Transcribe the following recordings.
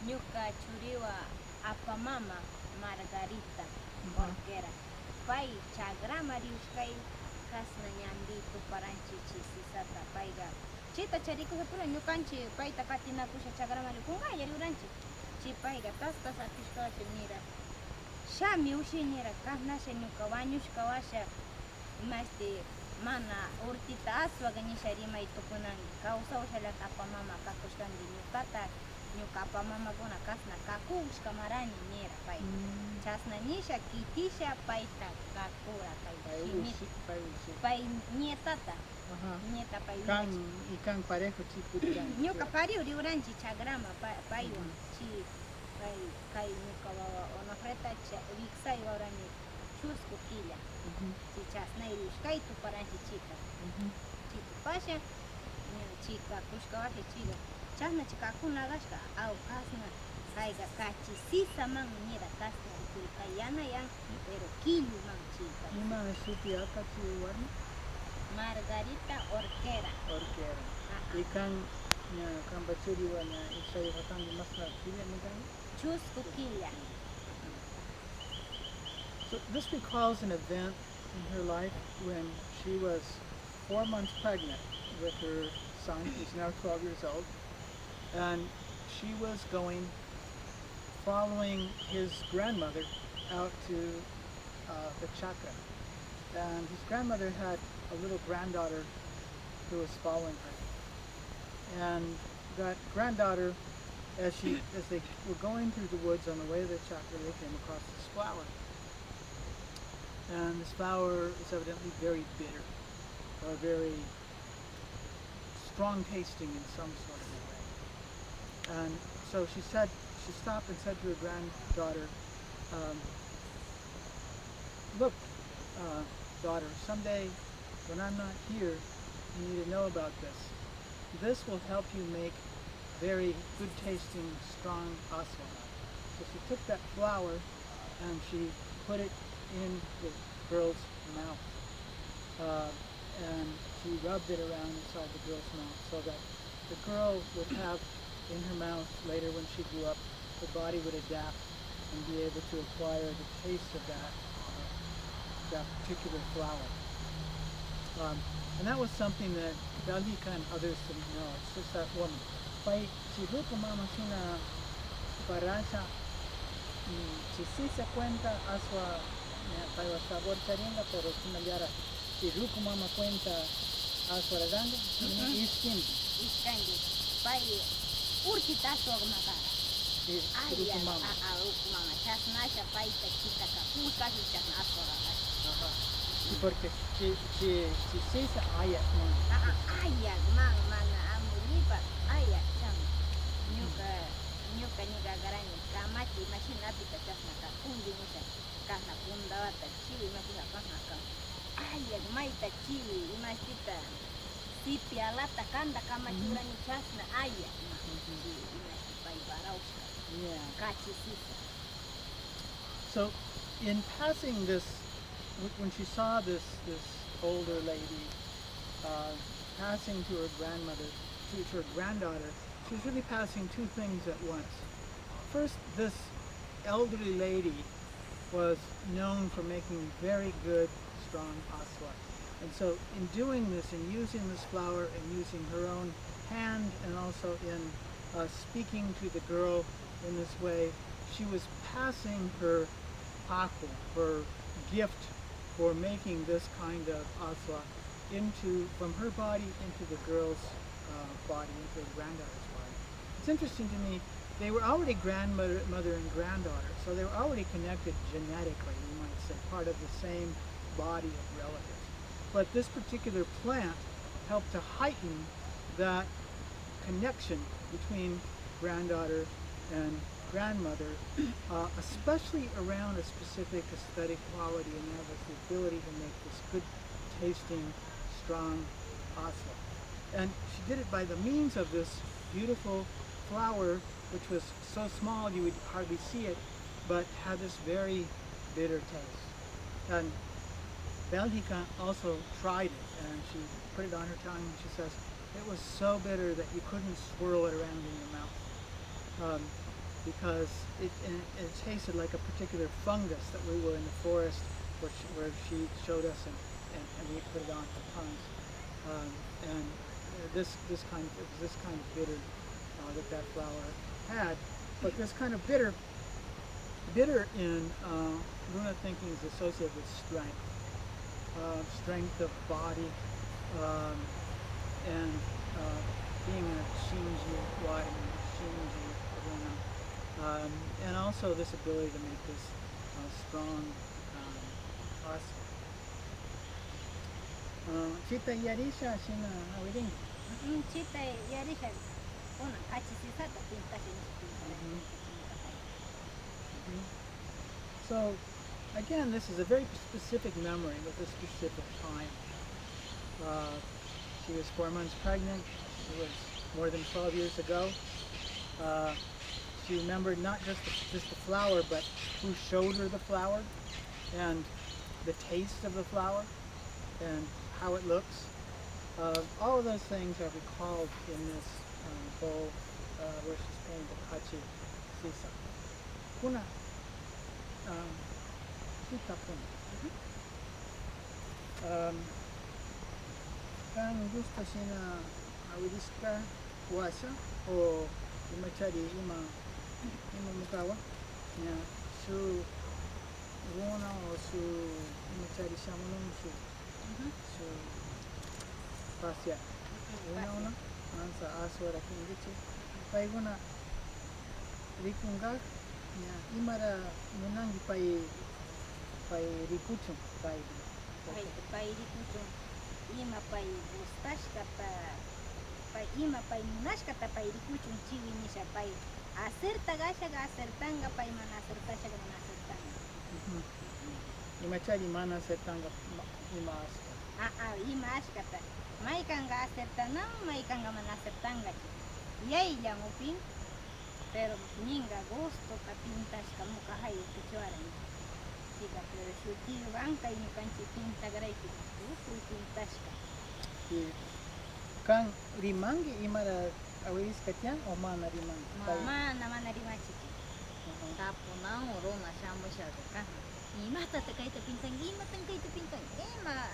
Ñuka churiwa apamama Margarita Orquera. Pai chagrama riushkay kasna ñandi tuparanchi chisisata paiga. Chita chariku pura ñukanchi paita katinakusha chagrama rikunga yariuranchi. Chi paiga tasta satishkawachi mira. Shami ushinira kasnasha ñuka wañushkawasha masti mana urtita aswaga nisharima itukunan kawsawshalata apamama kakushkangi ñukata ñuka apamamaguna kasna kakushka marani nira pay chasna nisha kitisha paita kakura pay nietata nieta pay kan parejo chipuran ñuka pariu riuranchi chagrama paywan chi pay kay ñuka wawa onofreta wiksay wawrani chusku killa chi chasna irushkay tuparanchi chita chita pasha chika kushkawaje chiga chasna chikakuna gashka aw kasna kayga kachisisa man nira kasna rikuyana yan pero killu man chika ima supi akachi warmi Margarita Orquera ikan kan bachuri wana isay hatang masna killa nikan chusku killa. So this recalls an event in her life when she was 4 months pregnant with her son, who's now 12 years old, and she was following his grandmother out to the chakra. And his grandmother had a little granddaughter who was following her. And that granddaughter, as they were going through the woods on the way to the chakra, they came across this flower. And this flower is evidently very bitter, or very strong tasting in some sort of a way. And so she stopped and said to her granddaughter, look, daughter, someday when I'm not here, you need to know about this. This will help you make very good tasting, strong aswada. So she took that flower and she put it in the girl's mouth. And she rubbed it around inside the girl's mouth so that the girl would have in her mouth later when she grew up, her body would adapt and be able to acquire the taste of that particular flower. And that was something that Dalhika and others didn't know. It's just that woman. Pai chiruko mama sina parasha si se cuenta aswa pai wa sabor charinga pero sina yara chiruko mama cuenta aswa raganga iskindi Pai urkita sogmaka chiruko mama mama chasnasha pai takita ka kuskashi chasna aswa raganga porque si se ayat ayat mana amulipa ayat cham nyuka garani kamati machina pita chasna ka kundi nisha kana kundawata chiwi machina kana ka ayat maita chiwi imastita sipi alata kanda kama churani chasna ayat imasti pai barauska kachi sisa. So in passing this, when she saw this older lady passing to her grandmother, to her granddaughter, she was really passing two things at once. First, this elderly lady was known for making very good, strong aswa. And so in doing this, in using this flower and using her own hand and also in speaking to the girl in this way, she was passing her paku, her gift for making this kind of aswa from her body into the girl's body, into the granddaughter's body. It's interesting to me, they were already grandmother and granddaughter, so they were already connected genetically, you might say, part of the same body of relatives. But this particular plant helped to heighten that connection between granddaughter and grandmother, especially around a specific aesthetic quality, and that was the ability to make this good tasting, strong aswa. And she did it by the means of this beautiful flower, which was so small you would hardly see it, but had this very bitter taste. And Belgica also tried it, and she put it on her tongue, and she says, it was so bitter that you couldn't swirl it around in your mouth. because it tasted like a particular fungus that we were in the forest where she showed us, and we put it on for tongues. And this kind of bitter that flower had, but this kind of bitter in Runa thinking is associated with strength of body, and being a Shinji Runa, and also this ability to make this strong asa. Chita yarisha shina awiding. Chita yarisha una kachisisata pinta So again, this is a very specific memory with a specific time. She was 4 months pregnant. It was more than 12 years ago. She remembered not just the flower, but who showed her the flower, and the taste of the flower, and how it looks. All of those things are recalled in this bowl where she's paying the kachi sisa. Kuna sita kuna. Kan gusto siya na awilis ka puasa o imachari ima mukawa niya su rona o su imachari siya munong su pasya una ansa aswara kingichi paiguna rikunga niya imara munangi pai rikuchum pai rikuchum ima pai gustashkata pai ima pai munashkata pai rikuchum chiwi nisha pai acerta gashaga acertanga pai mana acertashaga mana acertanga imachari mana acertanga ima ima ashkata maikanga acertana maikanga mana acertanga yai yang upin pero ninga gusto ka pintashka muka hayo kichuaran siga pero shuti banka ini kanchi pinta garai ki pintashka kan rimangi imara awis katyan o mana rimangi mana rimachi tapo na rona shamu shaka imata takaita pintang ima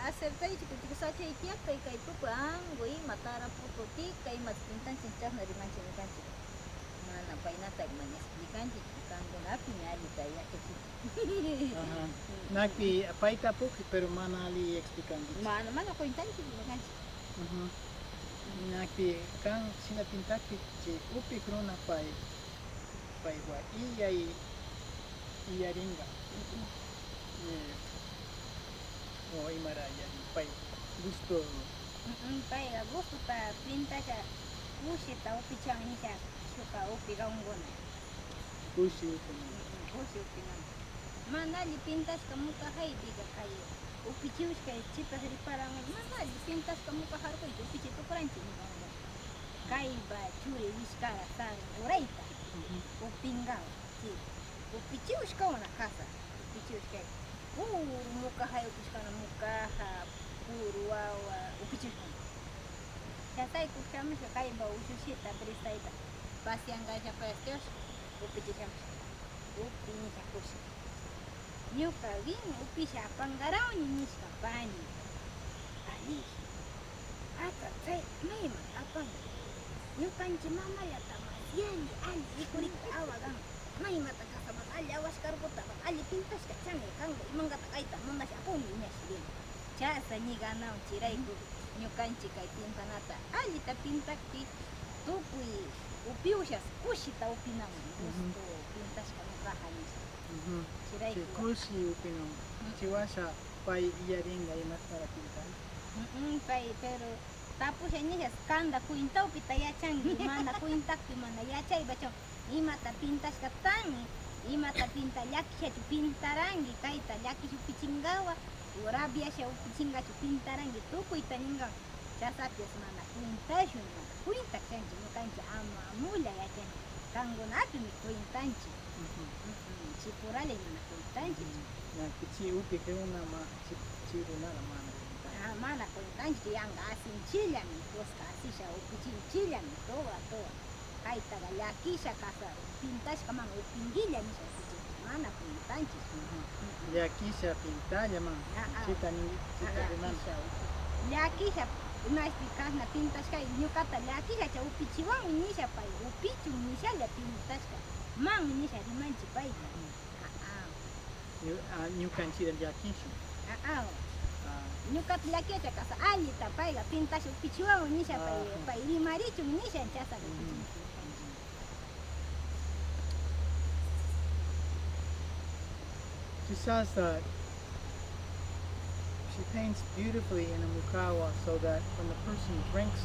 acertai chiku sacha ikia kai pupang goi matara puto ti kai mat pintan cincah na rimanchi ni kanchi mana paina tag man explican kan donapi ni ali kaya kasi nagpi paita puki pero mana ali explican mana ko intanchi ni kanchi nagpi kan sina pintaki chi upi krona pai wa iyaringa o imara yari pai gusto pai gusto pa pinta ka ushi ta upi chang ni ka shuka upi gaungona ushi upi na mana li pintas kamu ka hai diga kai upi chius kai chita hari parang mana li pintas kamu ka har kai upi chito kranchi ni kai ba chure wiskara sa uraita upi ngao chi upi chius ka ona casa upi chius kai muka hai upi kana muka ha purua wa upi chius Katai kusham kai ba ushita bristaita pasianga ja pastos upi chius upi ni kakush nyuka vin upi sha pangarao ni niska pani ali ata tai mema apang nyukanchi mama ya tamasiani ali ikurik awagan mema takasama ali awas karbuta ali pintas ka change kango imanga takaita monna sha poni nyashiri chasa ni ganao chirai ku nyukanchi kai pintanata ali ta pintakti tupui upi ushas kushita upinam gusto pintas ka mukahani chirai ku kushi upinam chiwasha pai iyaringa imatara pintan pai pero tapos niya skanda kuinta upita ya changi mana kuintak mana ya chay bacho imata pintas ka tangi imata pinta yaki chu pintarangi kaita yaki chu pichingawa urabia sha upichinga chu pintarangi tuku itaninga chasapias mana kuintashu na kuintak changi no kanchi ama mula ya changi kango natu mi kuintanchi chipurale mana kuintanchi na kichi upi ke una ma chiru na la mana mana kuintanchi yang asin chila mi koska asisha upi chila mi toa kaitaga llakisha kasa pintashka man upinguilla nisha mana pintanchis. Llakisha pintalla man. Chita de man. Llakisha imashi kasna pintashka ñukata llakisha cha upichiwanmi nisha pay upichun nishalla pintashka man nisha rimanchi payta. Ñukanchira llakisha. Ñukata llakisha kasa allita payga pintasha upichiwanmi nisha pay rimarichun nisha chasa. She says that she paints beautifully in a mukawa so that when the person drinks,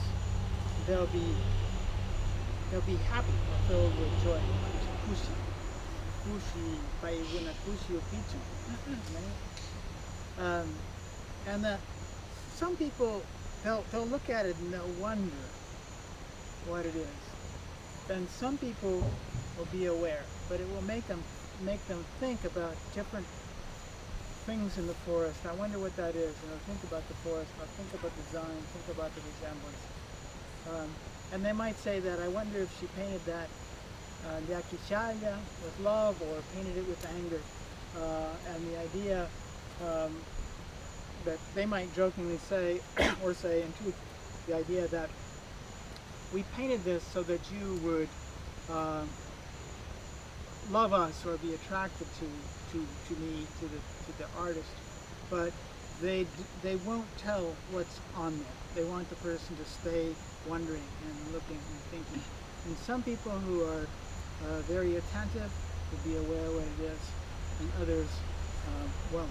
they'll be happy or filled with joy. Kushi. Kushi, paiguna kushi upichu. And that some people, they'll look at it and they'll wonder what it is. And some people will be aware, but it will make them think about different things in the forest. I wonder what that is. Think about the forest, think about design, think about the resemblance. And they might say that, I wonder if she painted that yakishaya with love or painted it with anger. And the idea that they might jokingly say, or say in truth, the idea that we painted this so that you would love us or be attracted to me, to the artist, but they won't tell what's on there. They want the person to stay wondering and looking and thinking. And some people who are very attentive will be aware what it is, and others won't.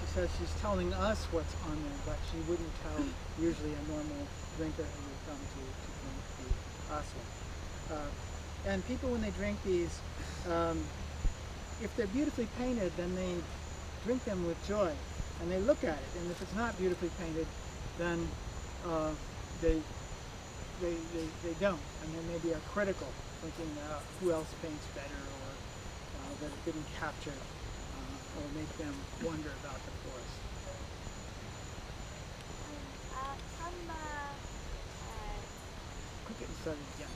She says she's telling us what's on there, but she wouldn't tell usually a normal drinker who would come to drink the aswa. And people, when they drink these, if they're beautifully painted, then they drink them with joy, and they look at it. And if it's not beautifully painted, then they don't, and they maybe are critical, thinking who else paints better, or that it didn't capture or make them wonder about the forest. Quick, get started again.